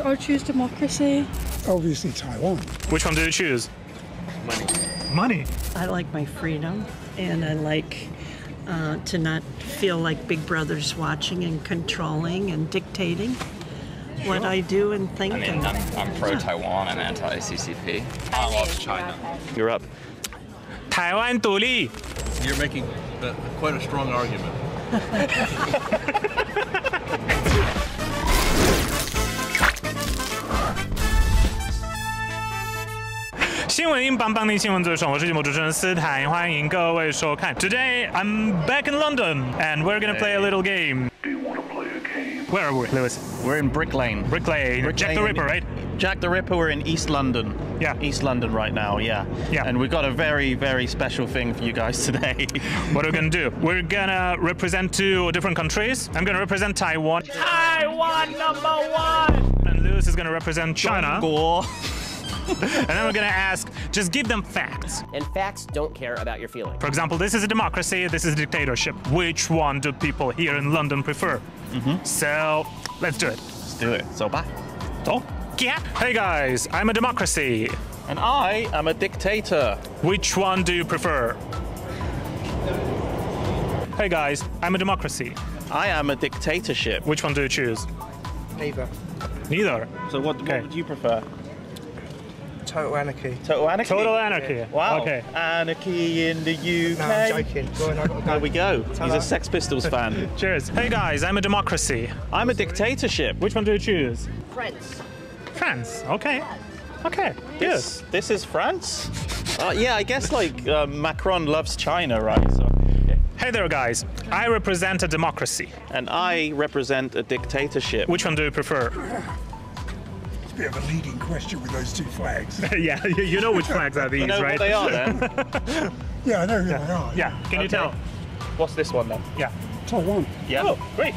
I'll choose democracy. Obviously Taiwan. Which one do you choose? Money. Money. I like my freedom, and I like to not feel like Big Brother's watching and controlling and dictating what I do and think. I mean, I'm pro-Taiwan and anti-CCP. I love China. You're up. 台湾独立. You're making quite a strong argument. 新闻英邦邦尼新闻最爽，我是节目主持人斯坦，欢迎各位收看。Today I'm back in London and we're gonna play a little game. Do you want to play a game? Where are we, Lewis? We're in Brick Lane. Brick Lane. Jack the Ripper, right? Jack the Ripper, we're in East London. Yeah. East London right now, yeah. Yeah. And we've got a very, very special thing for you guys today. What are we gonna do? We're gonna represent two different countries. I'm gonna represent Taiwan. Taiwan #1! And Lewis is gonna represent China. 中国. And then we're gonna ask, just give them facts. And facts don't care about your feelings. For example, this is a democracy, this is a dictatorship. Which one do people here in London prefer? So, let's do it. Let's do it. So bye. Yeah. Hey guys, I'm a democracy. And I am a dictator. Which one do you prefer? Hey guys, I'm a democracy. I am a dictatorship. Which one do you choose? Neither. Neither. So what would you prefer? Total anarchy. Total anarchy? Total anarchy. Yeah. Wow. Okay. Anarchy in the UK. No, I'm joking. Go on, I've got to go. There we go. He's a Sex Pistols fan. Cheers. Hey guys, I'm a democracy. I'm a dictatorship. Which one do you choose? France. France. Okay. Okay. Yes. This is France? Yeah, I guess like Macron loves China, right? So, Hey there guys, I represent a democracy. and I represent a dictatorship. Which one do you prefer? It's a bit of a leading question with those two flags. Yeah, you know which flags are these, You know right? what they are then? Yeah, I know who they are. Yeah, can you tell? What's this one then? Yeah. Taiwan. Yeah. Oh, great.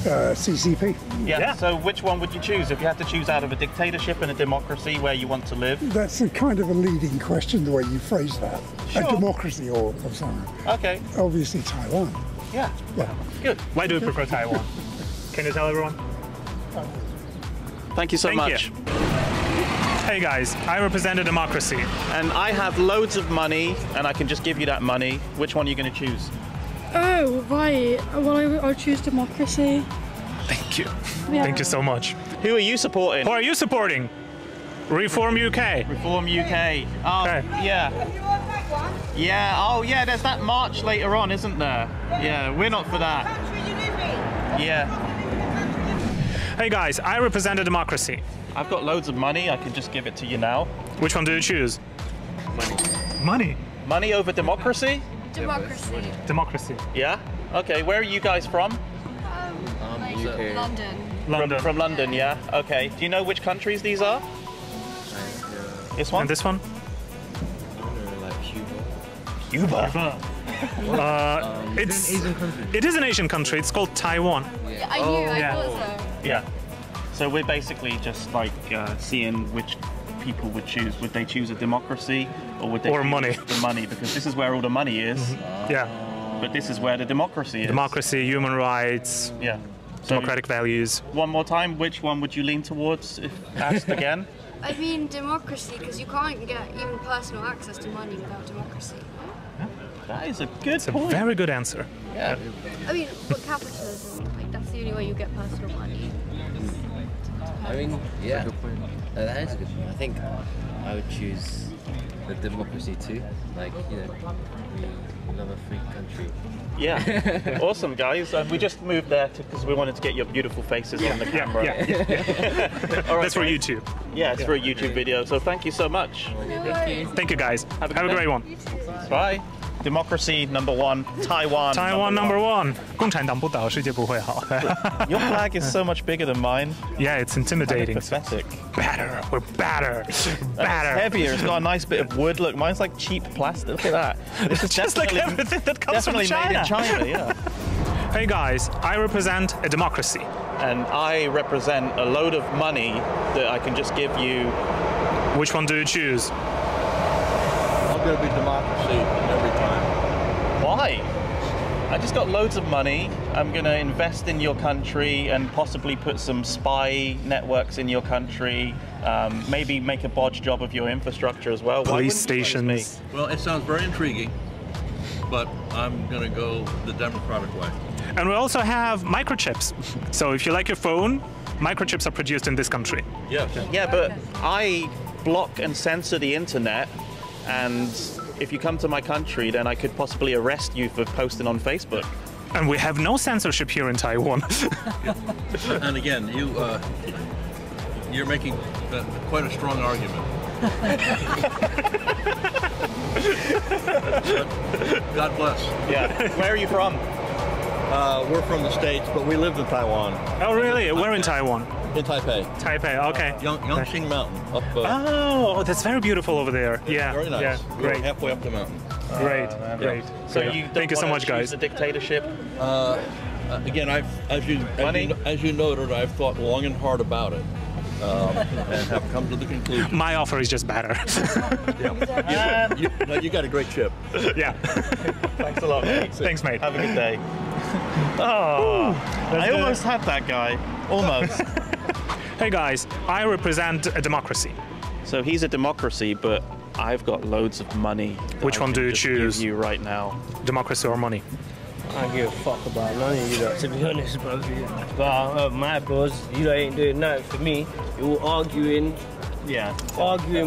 CCP. Yeah. Yeah. So which one would you choose if you had to choose out of a dictatorship and a democracy where you want to live? That's a kind of a leading question, the way you phrase that. Sure. A democracy or something. Okay. Obviously Taiwan. Yeah. Yeah. Good. Why do you prefer Taiwan? Can you tell everyone? Thank you so Thank much. you. Hey guys, I represent a democracy. And I have loads of money and I can just give you that money. Which one are you going to choose? Oh, right. Well, I'll choose democracy. Thank you. Yeah. Thank you so much. Who are you supporting? Who are you supporting? Reform UK. Reform UK. Oh, Okay. yeah. Yeah, oh yeah, there's that march later on, isn't there? Yeah, we're not for that. Yeah. Hey guys, I represent a democracy. I've got loads of money, I can just give it to you now. Which one do you choose? Money. Money. Money over democracy? Democracy. Democracy. Yeah? Okay, where are you guys from? UK. London. London. From London, yeah? Okay. Do you know which countries these are? This one? And this one? Like Cuba. Cuba. It is an Asian country. It's called Taiwan. Yeah, I knew. I yeah. thought so. Yeah. So we're basically just like seeing which people would choose. Would they choose a democracy or would they Or choose money. the money? Because this is where all the money is, Yeah. but this is where the democracy is. Democracy, human rights, Yeah. So democratic values. one more time, which one would you lean towards if asked again? I mean democracy, because you can't get even personal access to money without democracy. That is a good It's a point. very good answer. Yeah. I mean, but capitalism, like that's the only way you get personal money. I mean, yeah. That is a good point. I think I would choose the democracy too. Like, you know, we love a free country. Yeah. Awesome, guys. We just moved there because we wanted to get your beautiful faces on the camera. Yeah. All right, That's for guys. YouTube. Yeah, it's for a YouTube video. So thank you so much. Thank you guys. Have a Have a good great day. one. Bye. Democracy #1, Taiwan. Taiwan #1. 共产党不倒，世界不会好。 Your flag is so much bigger than mine. Yeah, it's intimidating. Pathetic. Better. We're better. It's Better. heavier. It's got a nice bit of wood. Look, mine's like cheap plastic. Look at that. This is Just like everything that comes from definitely made China. in China. Yeah. Hey guys, I represent a democracy. And I represent a load of money that I can just give you. Which one do you choose? I'm going to be democracy every time. Why? I just got loads of money. I'm going to invest in your country and possibly put some spy networks in your country. Maybe make a bodge job of your infrastructure as well. Police stations. Well, it sounds very intriguing, but I'm going to go the democratic way. And we also have microchips. So if you like your phone, microchips are produced in this country. Yes. Yeah, but I block and censor the internet, and if you come to my country, then I could possibly arrest you for posting on Facebook. And we have no censorship here in Taiwan. And again, you're making quite a strong argument. God bless. Yeah. Where are you from? We're from the States, but we lived in Taiwan. Oh, really? Where in Taiwan? In Taipei. Taipei, okay. Yangqing Mountain. Up, Oh, that's very beautiful over there. Yeah. very nice. Yeah, We're great. halfway up the mountain. Great, great. So you Thank you so much, guys. The dictatorship. Again, as you noted, I've thought long and hard about it, and have come to the conclusion. My offer is just better. You got a great chip. Yeah. Thanks a lot, mate. Thanks, mate. Have a good day. Oh, I almost had that guy. Almost. Hey guys, I represent a democracy. So he's a democracy, but I've got loads of money. Which one do you choose? Give you right now. Democracy or money? I don't give a fuck about none of you lot, to be honest, bro. But my bros, you lot ain't doing nothing for me. You're all arguing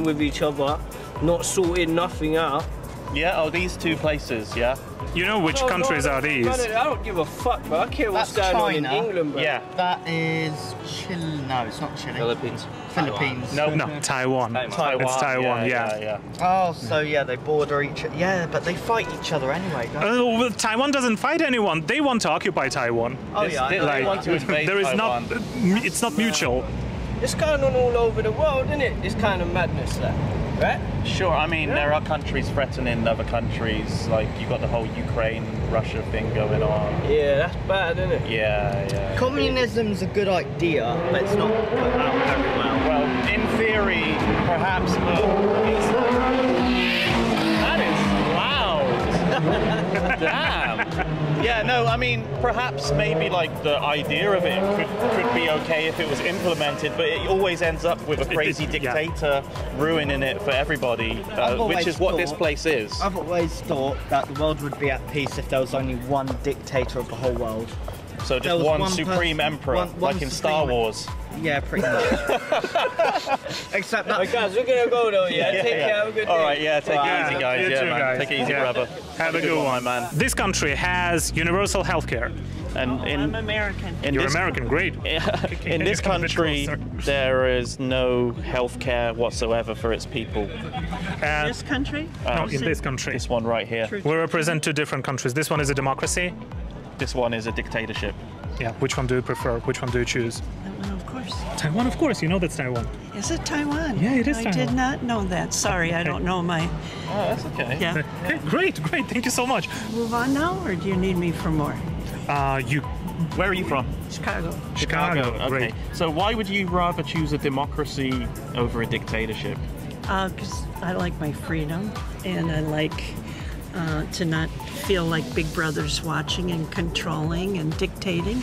with each other, not sorting nothing out. Yeah, oh, these two places, yeah? You know which countries are these? Man, I don't give a fuck, bro. I care what's going on in England, bro. Yeah. That is Chile. No, it's not Chile. Philippines. Philippines. No, Taiwan. Taiwan. It's Taiwan, yeah. Oh, so yeah, they border each other. Yeah, but they fight each other anyway, don't they? Well, Taiwan doesn't fight anyone. They want to occupy Taiwan. Oh, yeah. They want to invade there is Taiwan. it's not mutual. It's going on all over the world, isn't it? This kind of madness there, right? Sure, I mean, there are countries threatening other countries. Like, you've got the whole Ukraine-Russia thing going on. Yeah, that's bad, isn't it? Yeah. Communism's a good idea, but it's not put out very well. Well, in theory, perhaps, but that is loud. Damn. Yeah, no, I mean, perhaps maybe like the idea of it could be okay if it was implemented, but it always ends up with a crazy dictator ruining it for everybody, which is what this place is. I've always thought that the world would be at peace if there was only one dictator of the whole world. So just one supreme emperor, like in Star Wars. Yeah, pretty much. Except that. Right, guys, we're gonna go though. Yeah, take care. Have a good day. All right, yeah, take it easy, guys. You Yeah, too, man. guys. Take it easy, Yeah. brother. Have a good one, man. This country has universal healthcare. And I'm American. You're American, great. In this country, there is no healthcare whatsoever for its people. This country? No, in this country. This one right here. We represent two different countries. This one is a democracy. This one is a dictatorship. Yeah. Which one do you prefer? Which one do you choose? Taiwan, of course. Taiwan, of course. You know that's Taiwan. Is it Taiwan? Yeah, it is I Taiwan. did not know that. Sorry, I don't know my... Oh, that's okay. Yeah. Hey, great. Thank you so much. Move on now, or do you need me for more? Where are you from? Chicago. Chicago. Okay. Great. So why would you rather choose a democracy over a dictatorship? Because I like my freedom, and I like to not feel like Big Brother's watching and controlling and dictating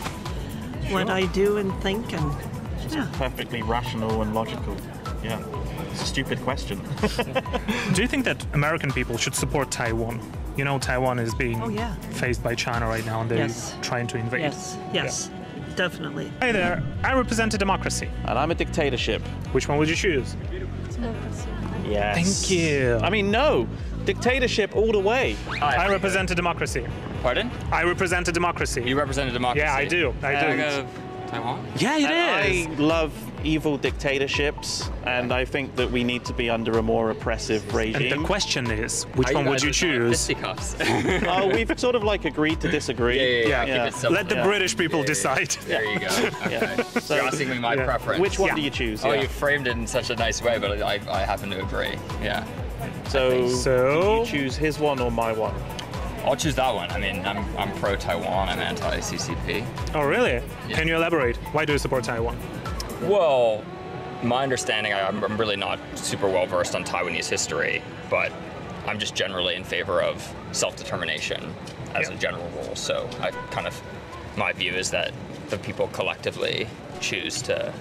what I do and think, and yeah. Perfectly rational and logical. Yeah. It's a stupid question. Do you think that American people should support Taiwan? You know, Taiwan is being faced by China right now, and they're trying to invade. Yes, definitely. Hi there. I represent a democracy. And I'm a dictatorship. Which one would you choose? Democracy. Yes. Thank you. I mean, no. Dictatorship all the way. I represent a democracy. Pardon? I represent a democracy. You represent a democracy? Yeah, I do. Taiwan? Yeah, it is. I love evil dictatorships, and I think that we need to be under a more oppressive regime. And the question is, which one would you choose? Fisticuffs? We've sort of like agreed to disagree. Yeah. Keep it simple. Let the British people decide. There you go. Okay. So you're asking me my preference. Which one do you choose? Oh, you framed it in such a nice way, but I happen to agree. Yeah. So you choose his one or my one? I'll choose that one. I mean, I'm pro-Taiwan. I'm anti-CCP. Oh, really? Yeah. Can you elaborate? Why do you support Taiwan? Well, my understanding, I'm really not super well versed on Taiwanese history, but I'm just generally in favor of self-determination as a general rule. So I kind of, my view is that the people collectively choose to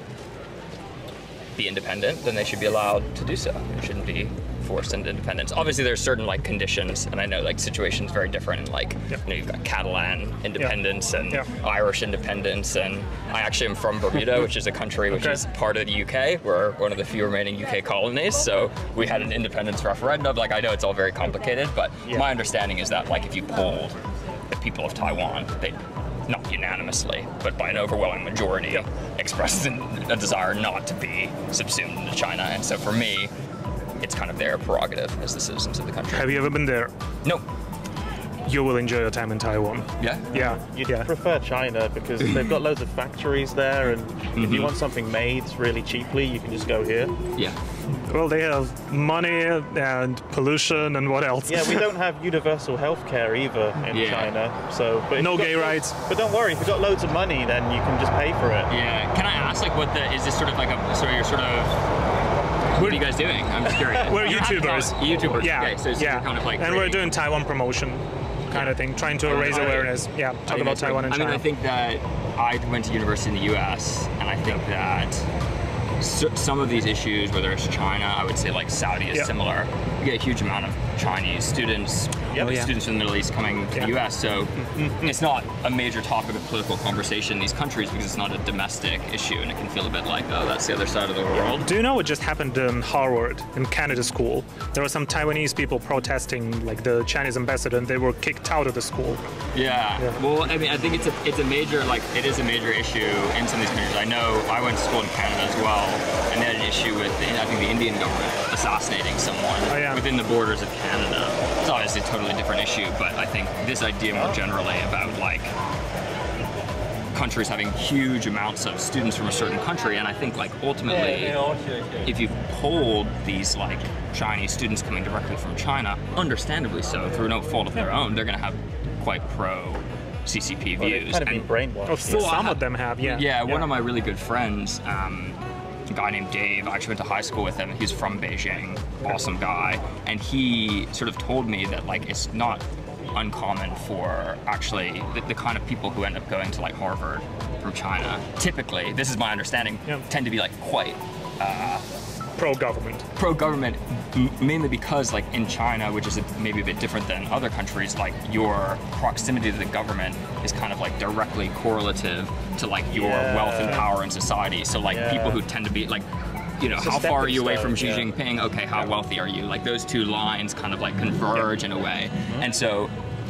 be independent, then they should be allowed to do so. It shouldn't be forced into independence. Obviously, there's certain like conditions, and I know like situations very different. And like, you know, you've got Catalan independence and Irish independence, and I actually am from Bermuda, which is a country which is part of the UK. We're one of the few remaining UK colonies, so we had an independence referendum. Like, I know it's all very complicated, but my understanding is that like if you polled the people of Taiwan, they, not unanimously, but by an overwhelming majority, expresses a desire not to be subsumed into China. And so for me, it's kind of their prerogative as the citizens of the country. Have you ever been there? No. You will enjoy your time in Taiwan. Yeah? Yeah. You'd prefer China because they've got loads of factories there, and if you want something made really cheaply, you can just go here. Yeah. Well, they have money and pollution and what else? Yeah, we don't have universal healthcare either in China. So, but no gay rights. But don't worry, if you've got loads of money, then you can just pay for it. Yeah. Can I ask, like, what the, is this sort of like a, so you're sort of, what are you guys doing? I'm just curious. We're YouTubers. YouTubers. Yeah. Okay, so you're kind of like and we're doing Taiwan promotion kind of thing, trying to raise awareness. Yeah, talk about Taiwan and China. I mean, I think that I went to university in the US, and I think that some of these issues, whether it's China, I would say like Saudi is similar. You get a huge amount of Chinese students, students from the Middle East coming to the US, so it's not a major topic of political conversation in these countries because it's not a domestic issue, and it can feel a bit like, oh, that's the other side of the world. Do you know what just happened in Harvard, in Canada school? There were some Taiwanese people protesting like the Chinese ambassador, and they were kicked out of the school. Yeah. Well, I mean, I think it's a major, like, it is a major issue in some of these countries. I know I went to school in Canada as well, and they had an issue with, I think, the Indian government assassinating someone within the borders of Canada. It's obviously a totally different issue, but I think this idea more generally about like countries having huge amounts of students from a certain country, and I think like ultimately, if you polled these like Chinese students coming directly from China, understandably so, through no fault of their own, they're going to have quite pro CCP views. Kind of been brainwashed. Some of them have, Yeah, one of my really good friends, a guy named Dave, I actually went to high school with him. He's from Beijing, awesome guy. And he sort of told me that like it's not uncommon for actually the kind of people who end up going to like Harvard from China, typically, this is my understanding, tend to be like quite pro-government. Pro-government, mainly because like in China, which is maybe a bit different than other countries, like your proximity to the government is kind of like directly correlative to like your wealth and power in society. So like people who tend to be like, you know, how far are you away from Xi Jinping? Okay, how wealthy are you? Like those two lines kind of like converge in a way. And so,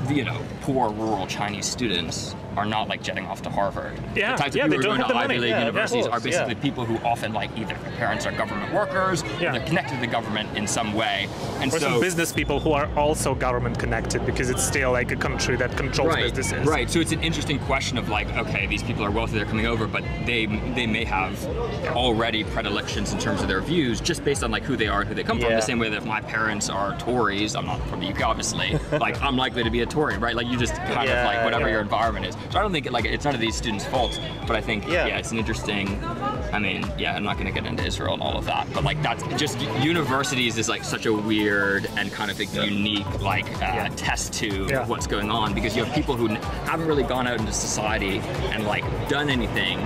you know, poor rural Chinese students are not like jetting off to Harvard. Yeah, the types of people who are going to Ivy League universities are basically yeah. people who often like either their parents are government workers, or they're connected to the government in some way. And or so some business people who are also government connected because it's still like a country that controls businesses. Right, so it's an interesting question of like, okay, these people are wealthy, they're coming over, but they may have already predilections in terms of their views just based on like who they are and who they come from. The same way that if my parents are Tories, I'm not from the UK obviously, like I'm likely to be a Tory, right? Like you just kind of like whatever your environment is. So I don't think like it's none of these students' faults, but I think it's an interesting. I mean, I'm not going to get into Israel and all of that, but like that's just universities is like such a weird and kind of like unique like test to what's going on, because you have people who haven't really gone out into society and like done anything.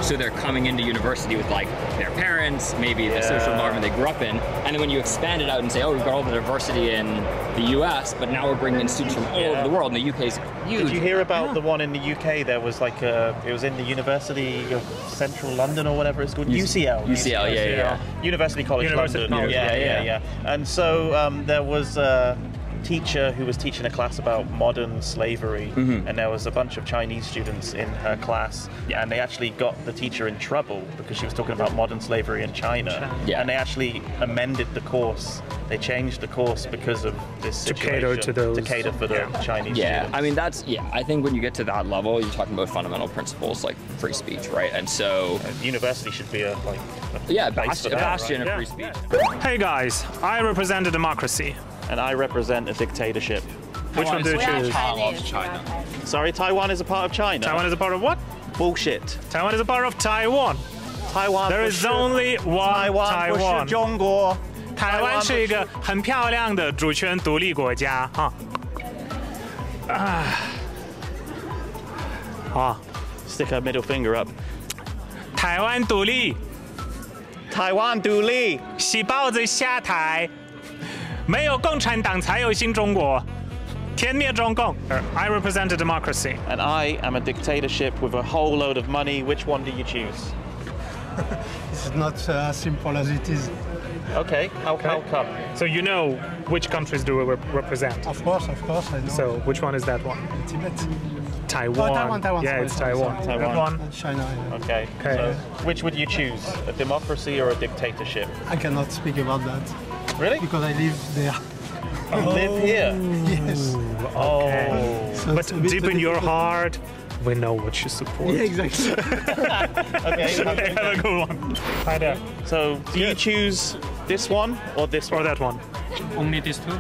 So they're coming into university with like their parents, maybe the social environment they grew up in, and then when you expand it out and say, oh, we've got all the diversity in the US, but now we're bringing in students from all over the world, and the UK's huge. Did you hear about the one in the UK? There was like it was in the University of Central London or whatever it's called, UCL. UCL, University College London. Yeah. And so there was a teacher who was teaching a class about modern slavery, and there was a bunch of Chinese students in her class, and they actually got the teacher in trouble because she was talking about modern slavery in China. And they actually amended the course. They changed the course because of this situation. To cater for the Chinese students. I mean that's I think when you get to that level, you're talking about fundamental principles like free speech, right? And so university should be a bastion of free speech. Hey guys, I represent a democracy. And I represent a dictatorship. Which one do you choose? China. Sorry, Taiwan is a part of China. Taiwan is a part of what? Bullshit. Taiwan is a part of Taiwan. Taiwan. There is only one Taiwan. 台湾是一个很漂亮的主权独立国家哈。好 Stick her middle finger up. 台湾独立，台湾独立，洗包子下台，没有共产党才有新中国。天灭中共。I represent a democracy. And I am a dictatorship with a whole load of money. Which one do you choose? This is not as simple as it is. Okay, how come? So you know which countries do we represent? Of course, I know. So which one is that one? Tibet. Taiwan. Taiwan. Yeah, it's Taiwan. Taiwan. That one. China. Yeah. Okay. So which would you choose? A democracy or a dictatorship? I cannot speak about that. Really? Because I live there. You live here? Yes. Okay. So But deep in your heart, we know what you support. Yeah, exactly. Okay. Have a good one. Hi there. So do you choose this one or this one? Or that one? Only these two?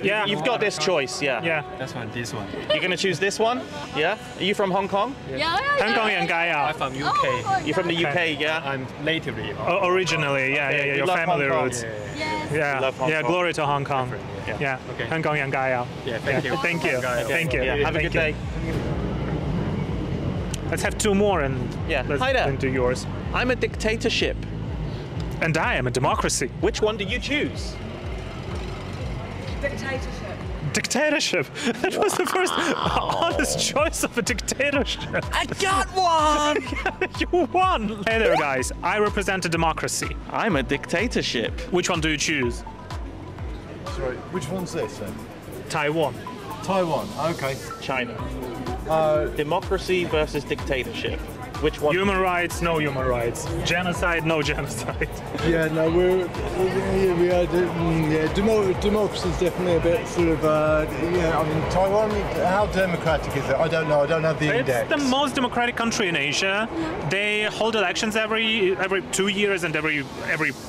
Yeah. You've got this choice, yeah. Yeah. That's one, this one. You're going to choose this one? Yeah? Are you from Hong Kong?香港人該啊 I'm from UK. You're from the UK, yeah? I'm natively. Originally, yeah, Okay, we your love family Hong Kong. roots. We love Hong Yeah, Kong. glory to Hong Kong. Yeah. Okay. 香港人該啊 Yeah, thank you. Thank you. Okay. Thank you. Yeah, have a good day. Let's have two more and Yeah. let's Hi there. then do yours. I'm a dictatorship. And I am a democracy. Which one do you choose? Dictatorship. That was the first honest choice of a dictatorship. I got one! You won. Hey there, guys. I represent a democracy. I'm a dictatorship. Which one do you choose? Sorry, which one's this then? Taiwan. Taiwan, okay. China. Democracy versus dictatorship. Which one? Human rights, no human rights. Genocide, no genocide. Yeah, no, we are. Democracy is definitely a bit sort of. Yeah, I mean, Taiwan. How democratic is it? I don't know. I don't have the index. It's the most democratic country in Asia. They hold elections every 2 years and every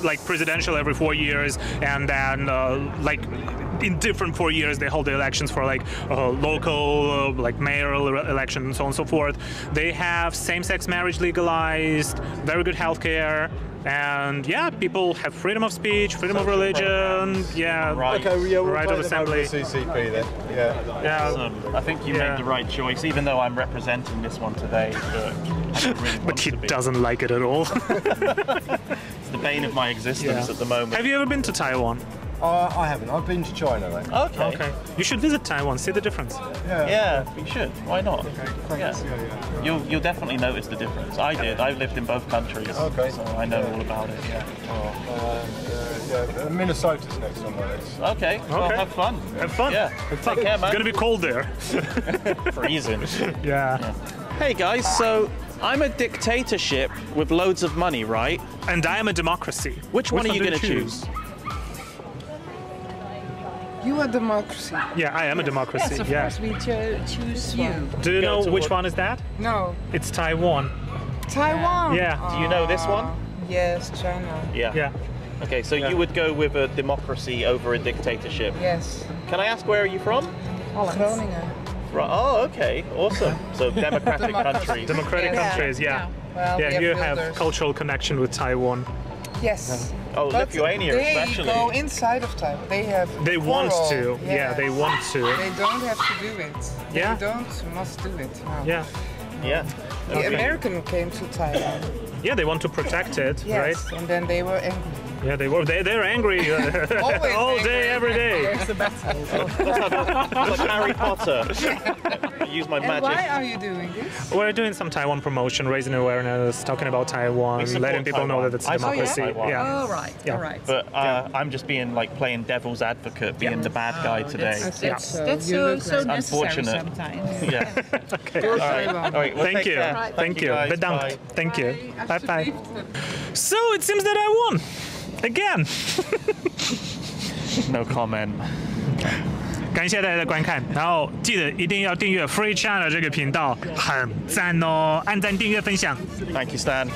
like presidential every 4 years, and then like in different 4 years they hold the elections for like local like mayoral elections and so on and so forth. They have same-sex marriage legalized, very good healthcare, and yeah, people have freedom of speech, freedom of religion, yeah, right. Okay, well, yeah, we'll right of assembly. The CCP then. Yeah. Yeah. I think you made the right choice, even though I'm representing this one today. But he doesn't like it at all. It's the bane of my existence at the moment. Have you ever been to Taiwan? I haven't. I've been to China, mate. Okay. You should visit Taiwan, see the difference. Yeah, we should. Why not? Okay, thanks. Yeah. You'll definitely notice the difference. I did. I lived in both countries. Okay. So I know all about it. Yeah. Yeah. Minnesota's next on my list. Okay. Well, have fun. Have fun. Yeah. Have fun. Take care, man. It's gonna be cold there. Freezing. Yeah. Hey guys, so I'm a dictatorship with loads of money, right? And I am a democracy. Which one are you do going to choose? You are democracy. Yeah, I am a democracy. Yes, of course we choose you. Do you know which one is that? No. It's Taiwan. Taiwan? Yeah. Do you know this one? Yes, China. Yeah. Okay, so you would go with a democracy over a dictatorship? Yes. Can I ask where are you from? Groningen. Right. Oh, okay. Awesome. So democratic countries. Democratic countries, yeah. Well, yeah, we you have have cultural connection with Taiwan. Yes. Oh, but Lithuania especially. They go inside of Taiwan. They have. They want to. Yes. Yeah, they want to. They don't have to do it. Yeah. They must do it. No. Yeah. Yeah. The American came to Taiwan. Yeah, they want to protect it, Yes, right? and then they were angry. Yeah, they're angry all day, every day. There's a battle. Like Harry Potter. Use my And magic. why are you doing this? We're doing some Taiwan promotion, raising awareness, talking about Taiwan, letting people know that it's a democracy. Yeah. Oh, right. Yeah. All right. But I'm just being like playing devil's advocate, being the bad guy today. That's so necessary unfortunate. sometimes. Yeah. Okay. All right. Well, Thank take you. care. Thank you. Guys. Bedankt. Bye. Thank you. Bye bye. So it seems that I won. Again. No comment. 感谢大家的观看，然后记得一定要订阅 Free Channel 这个频道，很赞哦！按赞、订阅、分享。 Thank you, Stan.